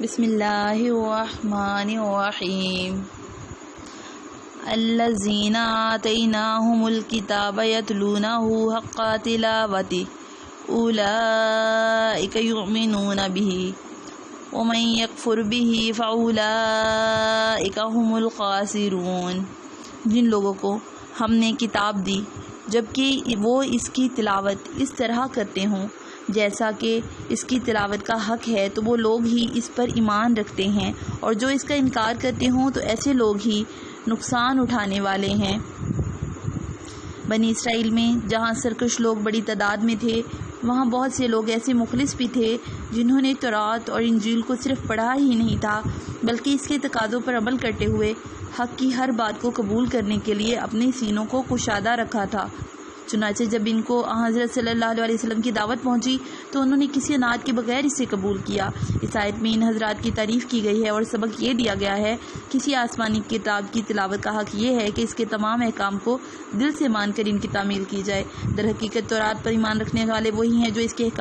بسم اللہ الرحمن الرحیم الذین آتیناہم الکتاب یتلونہ حق تلاوتہ اولئک یؤمنون بہ ومن یکفر بہ فاولئک ھم الخاسرون۔ جن لوگوں کو ہم نے کتاب دی جبکہ وہ اس کی تلاوت اس طرح کرتے ہوں جیسا کہ اس کی تلاوت کا حق ہے، تو وہ لوگ ہی اس پر ایمان رکھتے ہیں، اور جو اس کا انکار کرتے ہوں تو ایسے لوگ ہی نقصان اٹھانے والے ہیں۔ بنی اسرائیل میں جہاں سرکش لوگ بڑی تعداد میں تھے، وہاں بہت سے لوگ ایسے مخلص بھی تھے جنہوں نے تورات اور انجیل کو صرف پڑھا ہی نہیں تھا بلکہ اس کے تقاضوں پر عمل کرتے ہوئے حق کی ہر بات کو قبول کرنے کے لیے اپنے سینوں کو کشادہ رکھا تھا۔ چنانچہ جب ان کو حضرت صلی اللہ علیہ وسلم کی دعوت پہنچی تو انہوں نے کسی عناد کے بغیر اسے قبول کیا۔ اس آیت میں ان حضرات کی تعریف کی گئی ہے اور سبق یہ دیا گیا ہے، کسی آسمانی کتاب کی تلاوت کا حق یہ ہے کہ اس کے تمام احکام کو دل سے مان کر ان کی تعمیل کی جائے۔ در حقیقت تورات پر ایمان رکھنے والے وہی ہیں جو اس کے